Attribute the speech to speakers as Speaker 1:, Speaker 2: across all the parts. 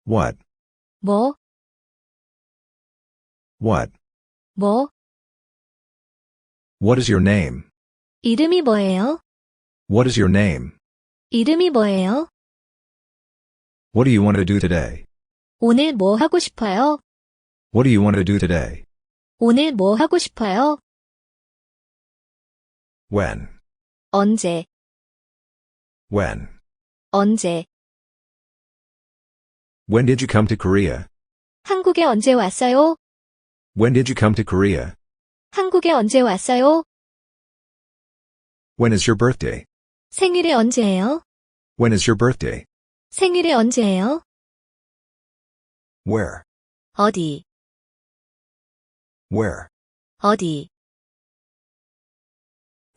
Speaker 1: What?
Speaker 2: 뭐,
Speaker 1: What?
Speaker 2: 뭐,
Speaker 1: What is your name?
Speaker 2: 이름이 뭐예요?
Speaker 1: What is your name?
Speaker 2: 이름이 뭐예요?
Speaker 1: What do you want to do today?
Speaker 2: 오늘 뭐 하고 싶어요?
Speaker 1: What do you want to do today?
Speaker 2: 오늘 뭐 하고 싶어요?
Speaker 1: When?
Speaker 2: 언제,
Speaker 1: When?
Speaker 2: 언제,
Speaker 1: When did you come to Korea?
Speaker 2: 한국에 언제 왔어요?
Speaker 1: When did you come to Korea?
Speaker 2: 한국에 언제 왔어요?
Speaker 1: When is your birthday?
Speaker 2: 생일이 언제예요?
Speaker 1: When is your birthday?
Speaker 2: 생일이 언제예요?
Speaker 1: Where?
Speaker 2: 어디,
Speaker 1: Where?
Speaker 2: 어디,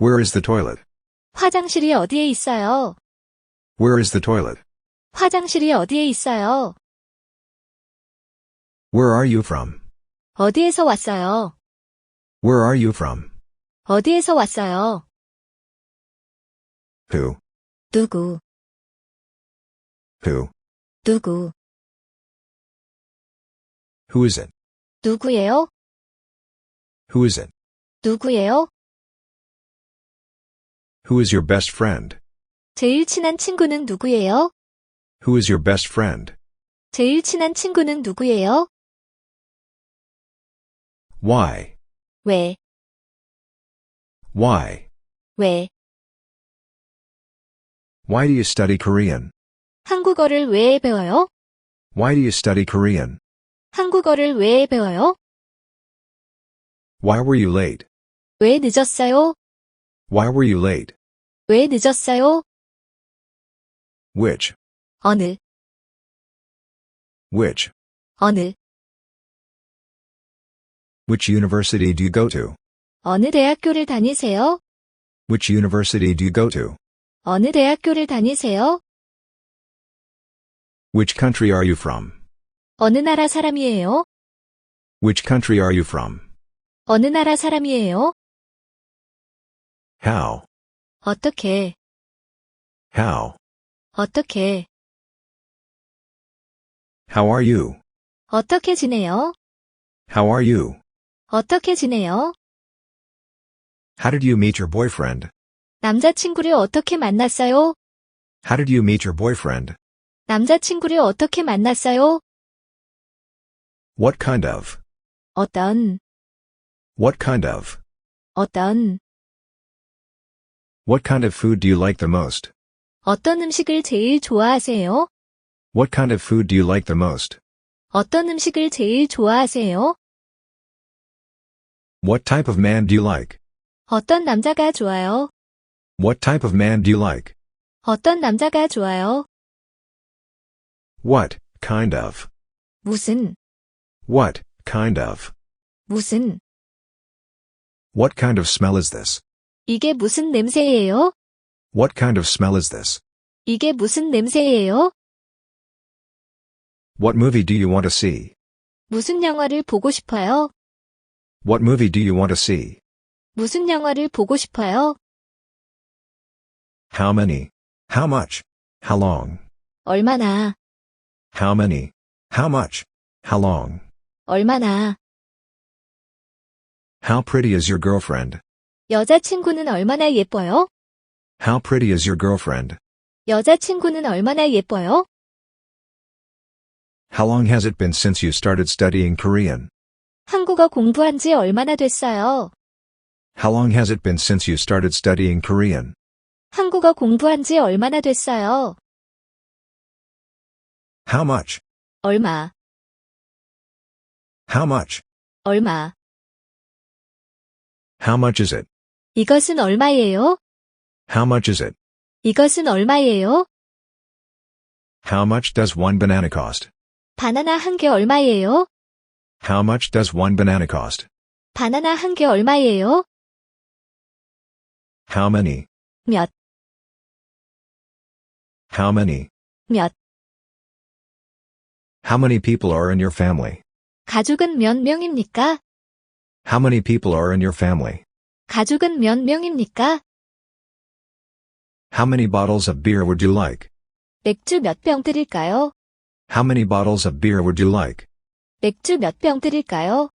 Speaker 1: Where is the toilet?
Speaker 2: 화장실이 어디에 있어요?
Speaker 1: Where is the toilet?
Speaker 2: 화장실이 어디에 있어요?
Speaker 1: Where are you from?
Speaker 2: 어디에서 왔어요?
Speaker 1: Where are you from?
Speaker 2: 어디에서 왔어요?
Speaker 1: Who?
Speaker 2: 누구,
Speaker 1: Who?
Speaker 2: 누구,
Speaker 1: Who is it?
Speaker 2: 누구예요?
Speaker 1: Who is it?
Speaker 2: 누구예요?
Speaker 1: Who is your best friend?
Speaker 2: 제일 친한 친구는 누구예요?
Speaker 1: Who is your best friend?
Speaker 2: 제일 친한 친구는 누구예요?
Speaker 1: Why?
Speaker 2: 왜,
Speaker 1: Why?
Speaker 2: 왜,
Speaker 1: Why do you study Korean?
Speaker 2: 한국어를 왜 배워요?
Speaker 1: Why do you study Korean?
Speaker 2: 한국어를 왜 배워요?
Speaker 1: Why were you late?
Speaker 2: 왜 늦었어요?
Speaker 1: Why were you late?
Speaker 2: 왜 늦었어요?
Speaker 1: Which?
Speaker 2: 어느,
Speaker 1: Which?
Speaker 2: 어느,
Speaker 1: Which university do you go to?
Speaker 2: 어느 대학교를 다니세요?
Speaker 1: Which university do you go to?
Speaker 2: 어느 대학교를 다니세요?
Speaker 1: Which country are you from?
Speaker 2: 어느 나라 사람이에요?
Speaker 1: Which country are you from?
Speaker 2: 어느 나라 사람이에요?
Speaker 1: How?
Speaker 2: 어떻게,
Speaker 1: How?
Speaker 2: 어떻게,
Speaker 1: How are you?
Speaker 2: 어떻게 지내요?
Speaker 1: How are you?
Speaker 2: 어떻게 지내요?
Speaker 1: How did you meet your boyfriend?
Speaker 2: 남자친구를 어떻게 만났어요?
Speaker 1: How did you meet your boyfriend?
Speaker 2: 남자친구를 어떻게 만났어요?
Speaker 1: What kind of?
Speaker 2: 어떤,
Speaker 1: What kind of?
Speaker 2: 어떤,
Speaker 1: What kind of food do you like the most?
Speaker 2: 어떤 음식을 제일 좋아하세요?
Speaker 1: What kind of food do you like the most?
Speaker 2: 어떤 음식을 제일 좋아하세요?
Speaker 1: What type of man do you like?
Speaker 2: 어떤 남자가 좋아요?
Speaker 1: What type of man do you like?
Speaker 2: 어떤 남자가 좋아요?
Speaker 1: What kind of?
Speaker 2: 무슨,
Speaker 1: What kind of?
Speaker 2: 무슨,
Speaker 1: What kind of smell is this?
Speaker 2: 이게 무슨 냄새예요?
Speaker 1: What kind of smell is this?
Speaker 2: 이게 무슨 냄새예요?
Speaker 1: What movie do you want to see?
Speaker 2: 무슨 영화를 보고 싶어요?
Speaker 1: What movie do you want to see?
Speaker 2: 무슨 영화를 보고 싶어요?
Speaker 1: How many? How much? How long?
Speaker 2: 얼마나,
Speaker 1: How many? How much? How long?
Speaker 2: 얼마나,
Speaker 1: How pretty is your girlfriend?
Speaker 2: 여자친구는 얼마나 예뻐요?
Speaker 1: How pretty is your girlfriend?
Speaker 2: 여자친구는 얼마나 예뻐요?
Speaker 1: How long has it been since you started studying Korean?
Speaker 2: 한국어 공부한 지 얼마나 됐어요?
Speaker 1: How long has it been since you started studying Korean?
Speaker 2: 한국어 공부한 지 얼마나 됐어요?
Speaker 1: How much?
Speaker 2: 얼마,
Speaker 1: How much?
Speaker 2: 얼마.
Speaker 1: How much is it?
Speaker 2: 이것은 얼마예요?
Speaker 1: How much is it?
Speaker 2: 이것은 얼마예요?
Speaker 1: How much does one banana cost?
Speaker 2: 바나나 한 개 얼마예요?
Speaker 1: How much does one banana cost?
Speaker 2: 바나나 한 개 얼마예요?
Speaker 1: How many?
Speaker 2: 몇,
Speaker 1: How many?
Speaker 2: 몇.
Speaker 1: How many people are in your family?
Speaker 2: 가족은 몇 명입니까?
Speaker 1: How many people are in your family?
Speaker 2: 가족은 몇 명입니까?
Speaker 1: How many bottles of beer would you like?
Speaker 2: 맥주 몇 병 드릴까요?
Speaker 1: How many bottles of beer would you like?
Speaker 2: 맥주 몇 병 드릴까요?